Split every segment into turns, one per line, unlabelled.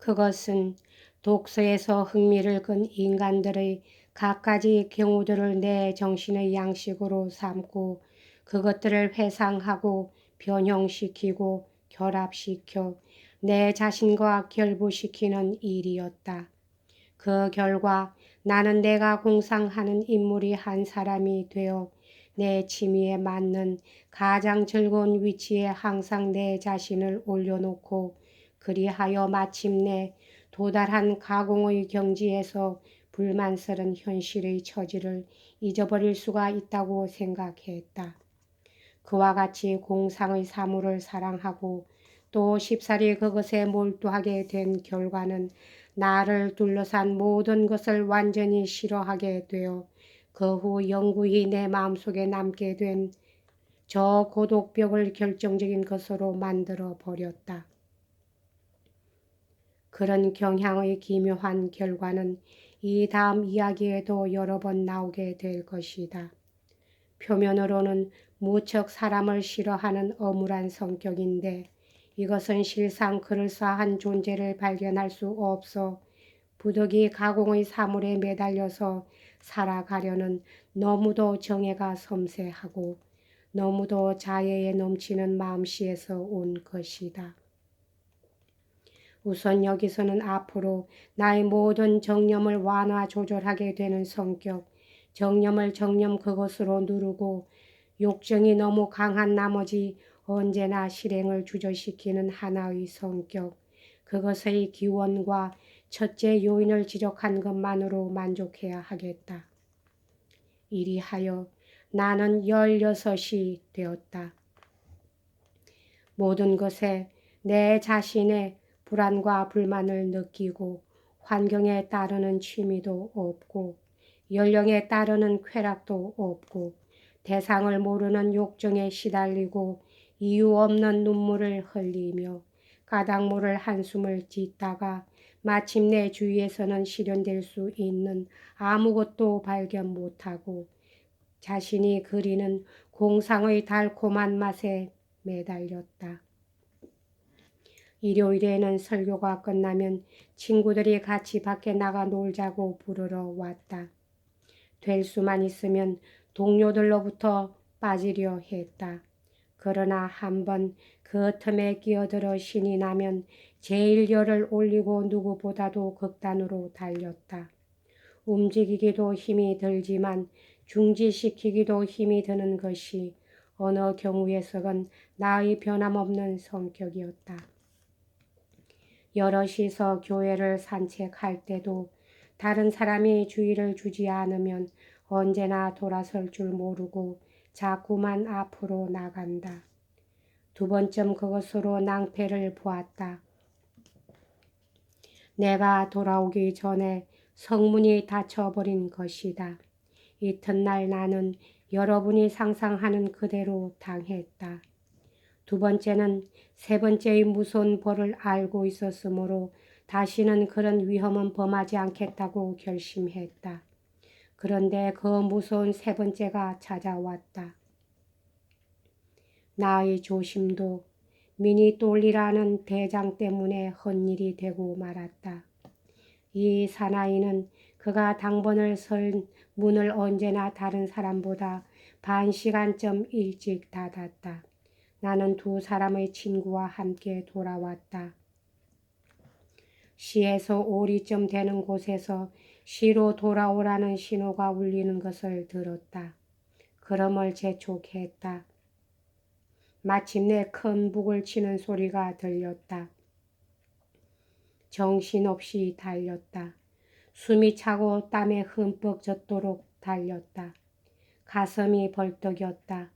그것은 독서에서 흥미를 끈 인간들의 갖가지 경우들을 내 정신의 양식으로 삼고 그것들을 회상하고 변형시키고 결합시켜 내 자신과 결부시키는 일이었다. 그 결과 나는 내가 공상하는 인물이 한 사람이 되어 내 취미에 맞는 가장 즐거운 위치에 항상 내 자신을 올려놓고 그리하여 마침내 도달한 가공의 경지에서 불만스런 현실의 처지를 잊어버릴 수가 있다고 생각했다. 그와 같이 공상의 사물을 사랑하고 또 쉽사리 그것에 몰두하게 된 결과는 나를 둘러싼 모든 것을 완전히 싫어하게 되어 그 후 영구히 내 마음속에 남게 된 저 고독벽을 결정적인 것으로 만들어 버렸다. 그런 경향의 기묘한 결과는 이 다음 이야기에도 여러 번 나오게 될 것이다. 표면으로는 무척 사람을 싫어하는 어물한 성격인데 이것은 실상 그럴싸한 존재를 발견할 수 없어 부득이 가공의 사물에 매달려서 살아가려는 너무도 정애가 섬세하고 너무도 자애에 넘치는 마음씨에서 온 것이다. 우선 여기서는 앞으로 나의 모든 정념을 완화 조절하게 되는 성격, 정념을 정념 그것으로 누르고 욕정이 너무 강한 나머지 언제나 실행을 주저시키는 하나의 성격, 그것의 기원과 첫째 요인을 지적한 것만으로 만족해야 하겠다. 이리하여 나는 16이 되었다. 모든 것에 내 자신의 불안과 불만을 느끼고 환경에 따르는 취미도 없고 연령에 따르는 쾌락도 없고 대상을 모르는 욕정에 시달리고 이유 없는 눈물을 흘리며 까닭 모를 한숨을 짓다가 마침내 주위에서는 실현될 수 있는 아무것도 발견 못하고 자신이 그리는 공상의 달콤한 맛에 매달렸다. 일요일에는 설교가 끝나면 친구들이 같이 밖에 나가 놀자고 부르러 왔다. 될 수만 있으면 동료들로부터 빠지려 했다. 그러나 한번 그 틈에 끼어들어 신이 나면 제일 열을 올리고 누구보다도 극단으로 달렸다. 움직이기도 힘이 들지만 중지시키기도 힘이 드는 것이 어느 경우에서건 나의 변함없는 성격이었다. 여럿이서 교회를 산책할 때도 다른 사람이 주의를 주지 않으면 언제나 돌아설 줄 모르고 자꾸만 앞으로 나간다. 두 번쯤 그것으로 낭패를 보았다. 내가 돌아오기 전에 성문이 닫혀버린 것이다. 이튿날 나는 여러분이 상상하는 그대로 당했다. 두 번째는 세 번째의 무서운 벌을 알고 있었으므로 다시는 그런 위험은 범하지 않겠다고 결심했다. 그런데 그 무서운 세 번째가 찾아왔다. 나의 조심도 미니똘리라는 대장 때문에 헛일이 되고 말았다. 이 사나이는 그가 당번을 설 문을 언제나 다른 사람보다 반 시간쯤 일찍 닫았다. 나는 두 사람의 친구와 함께 돌아왔다. 시에서 오리쯤 되는 곳에서 시로 돌아오라는 신호가 울리는 것을 들었다. 걸음을 재촉했다. 마침내 큰 북을 치는 소리가 들렸다. 정신없이 달렸다. 숨이 차고 땀에 흠뻑 젖도록 달렸다. 가슴이 벌떡였다.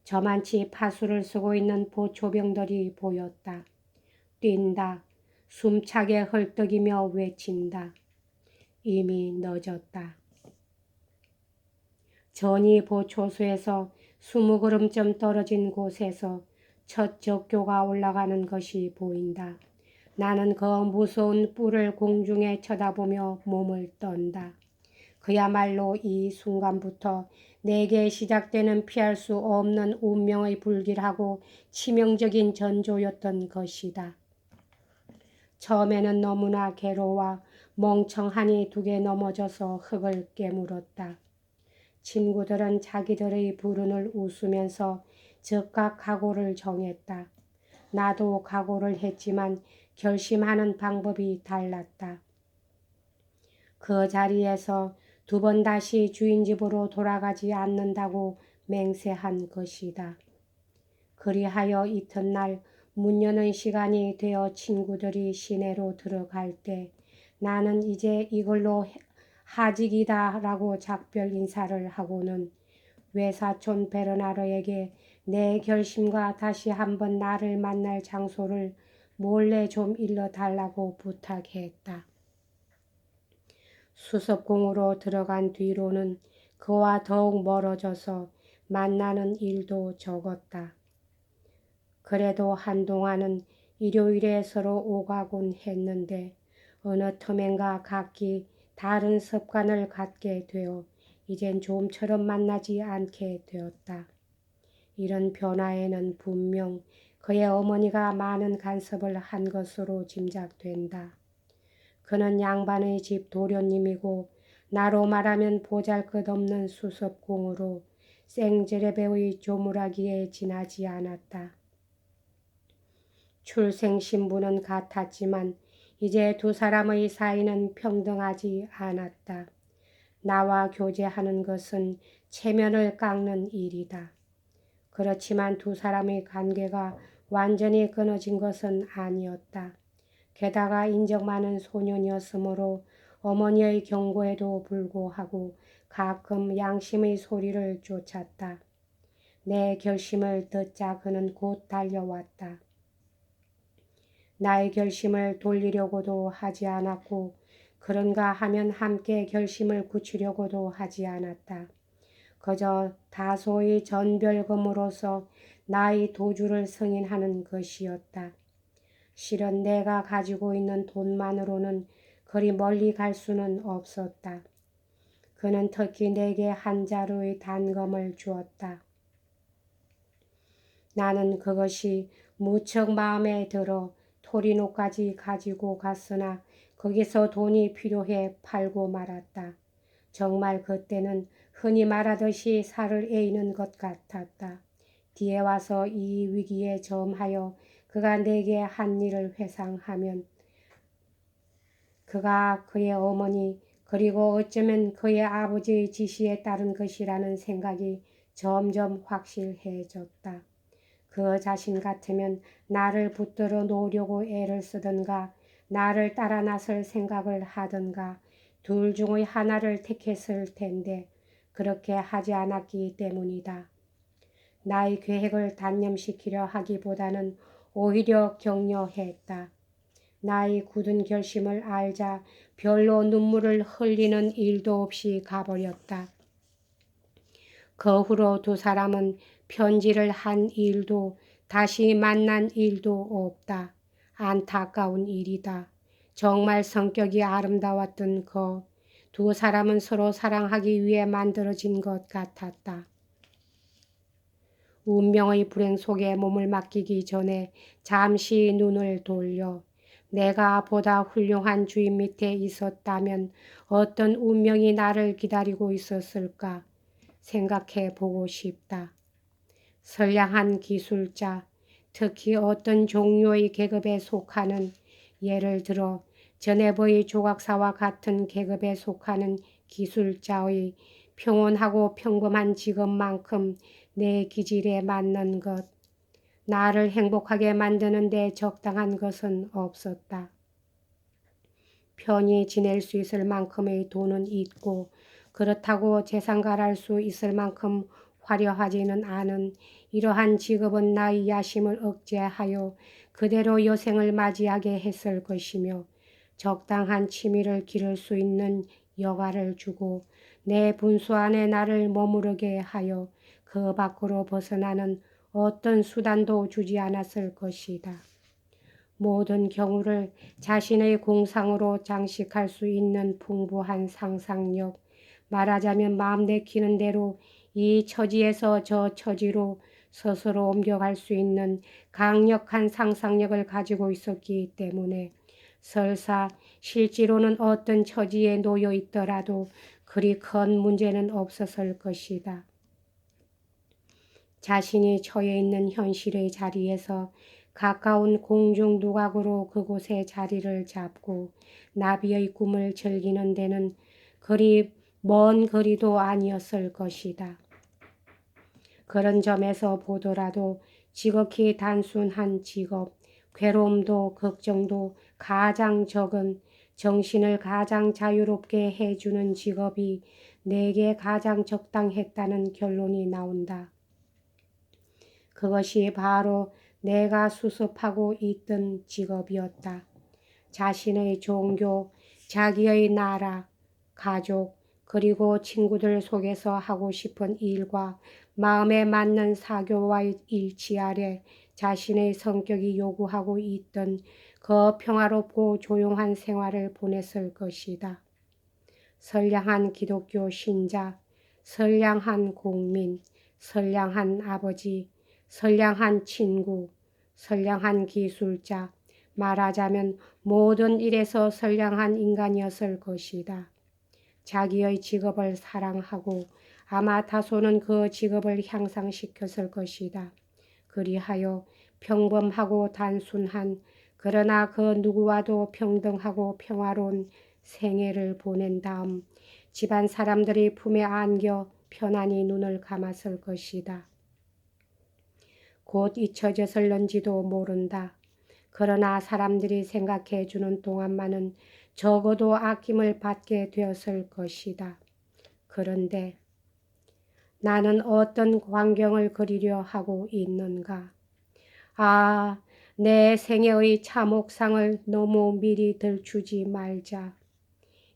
저만치 파수를 쓰고 있는 보초병들이 보였다. 뛴다. 숨차게 헐떡이며 외친다. 이미 늦었다. 전이 보초소에서 20걸음쯤 떨어진 곳에서 첫 적교가 올라가는 것이 보인다. 나는 그 무서운 뿔을 공중에 쳐다보며 몸을 떤다. 그야말로 이 순간부터 내게 시작되는 피할 수 없는 운명의 불길하고 치명적인 전조였던 것이다. 처음에는 너무나 괴로워 멍청하니 두개 넘어져서 흙을 깨물었다. 친구들은 자기들의 불운을 웃으면서 즉각 각오를 정했다. 나도 각오를 했지만 결심하는 방법이 달랐다. 그 자리에서 두 번 다시 주인 집으로 돌아가지 않는다고 맹세한 것이다. 그리하여 이튿날 문 여는 시간이 되어 친구들이 시내로 들어갈 때 나는 이제 이걸로 하직이다 라고 작별 인사를 하고는 외사촌 베르나르에게 내 결심과 다시 한번 나를 만날 장소를 몰래 좀 일러달라고 부탁했다. 수습공으로 들어간 뒤로는 그와 더욱 멀어져서 만나는 일도 적었다. 그래도 한동안은 일요일에 서로 오가곤 했는데 어느 틈엔가 각기 다른 습관을 갖게 되어 이젠 좀처럼 만나지 않게 되었다. 이런 변화에는 분명 그의 어머니가 많은 간섭을 한 것으로 짐작된다. 그는 양반의 집 도련님이고 나로 말하면 보잘것없는 수습공으로 생제레베의 조물하기에 지나지 않았다. 출생신부는 같았지만 이제 두 사람의 사이는 평등하지 않았다. 나와 교제하는 것은 체면을 깎는 일이다. 그렇지만 두 사람의 관계가 완전히 끊어진 것은 아니었다. 게다가 인적 많은 소년이었으므로 어머니의 경고에도 불구하고 가끔 양심의 소리를 쫓았다. 내 결심을 듣자 그는 곧 달려왔다. 나의 결심을 돌리려고도 하지 않았고 그런가 하면 함께 결심을 굳히려고도 하지 않았다. 그저 다소의 전별금으로서 나의 도주를 승인하는 것이었다. 실은 내가 가지고 있는 돈만으로는 그리 멀리 갈 수는 없었다. 그는 특히 내게 한 자루의 단검을 주었다. 나는 그것이 무척 마음에 들어 토리노까지 가지고 갔으나 거기서 돈이 필요해 팔고 말았다. 정말 그때는 흔히 말하듯이 살을 에이는 것 같았다. 뒤에 와서 이 위기에 점하여 그가 내게 한 일을 회상하면 그가 그의 어머니 그리고 어쩌면 그의 아버지의 지시에 따른 것이라는 생각이 점점 확실해졌다. 그 자신 같으면 나를 붙들어 놓으려고 애를 쓰든가 나를 따라 나설 생각을 하든가 둘 중의 하나를 택했을 텐데 그렇게 하지 않았기 때문이다. 나의 계획을 단념시키려 하기보다는 오히려 격려했다. 나의 굳은 결심을 알자 별로 눈물을 흘리는 일도 없이 가버렸다. 그 후로 두 사람은 편지를 한 일도 다시 만난 일도 없다. 안타까운 일이다. 정말 성격이 아름다웠던 두 사람은 서로 사랑하기 위해 만들어진 것 같았다. 운명의 불행 속에 몸을 맡기기 전에 잠시 눈을 돌려 내가 보다 훌륭한 주인 밑에 있었다면 어떤 운명이 나를 기다리고 있었을까 생각해 보고 싶다. 선량한 기술자, 특히 어떤 종류의 계급에 속하는, 예를 들어 저네버의 조각사와 같은 계급에 속하는 기술자의 평온하고 평범한 직업만큼 내 기질에 맞는 것, 나를 행복하게 만드는 데 적당한 것은 없었다. 편히 지낼 수 있을 만큼의 돈은 있고 그렇다고 재산가할 수 있을 만큼 화려하지는 않은 이러한 직업은 나의 야심을 억제하여 그대로 여생을 맞이하게 했을 것이며 적당한 취미를 기를 수 있는 여가를 주고 내 분수 안에 나를 머무르게 하여 그 밖으로 벗어나는 어떤 수단도 주지 않았을 것이다. 모든 경우를 자신의 공상으로 장식할 수 있는 풍부한 상상력, 말하자면 마음 내키는 대로 이 처지에서 저 처지로 스스로 옮겨갈 수 있는 강력한 상상력을 가지고 있었기 때문에 설사 실제로는 어떤 처지에 놓여 있더라도 그리 큰 문제는 없었을 것이다. 자신이 처해 있는 현실의 자리에서 가까운 공중 누각으로 그곳에 자리를 잡고 나비의 꿈을 즐기는 데는 그리 먼 거리도 아니었을 것이다. 그런 점에서 보더라도 지극히 단순한 직업, 괴로움도 걱정도 가장 적은, 정신을 가장 자유롭게 해주는 직업이 내게 가장 적당했다는 결론이 나온다. 그것이 바로 내가 수습하고 있던 직업이었다. 자신의 종교, 자기의 나라, 가족, 그리고 친구들 속에서 하고 싶은 일과 마음에 맞는 사교와의 일치 아래 자신의 성격이 요구하고 있던 그 평화롭고 조용한 생활을 보냈을 것이다. 선량한 기독교 신자, 선량한 국민, 선량한 아버지, 선량한 친구, 선량한 기술자, 말하자면 모든 일에서 선량한 인간이었을 것이다. 자기의 직업을 사랑하고 아마 다소는 그 직업을 향상시켰을 것이다. 그리하여 평범하고 단순한, 그러나 그 누구와도 평등하고 평화로운 생애를 보낸 다음 집안 사람들이 품에 안겨 편안히 눈을 감았을 것이다. 곧 잊혀졌을런지도 모른다. 그러나 사람들이 생각해 주는 동안만은 적어도 아낌을 받게 되었을 것이다. 그런데 나는 어떤 광경을 그리려 하고 있는가? 아, 내 생애의 참혹상을 너무 미리 들추지 말자.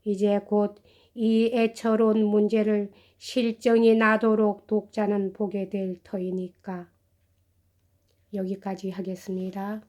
이제 곧 이 애처로운 문제를 실정이 나도록 독자는 보게 될 터이니까. 여기까지 하겠습니다.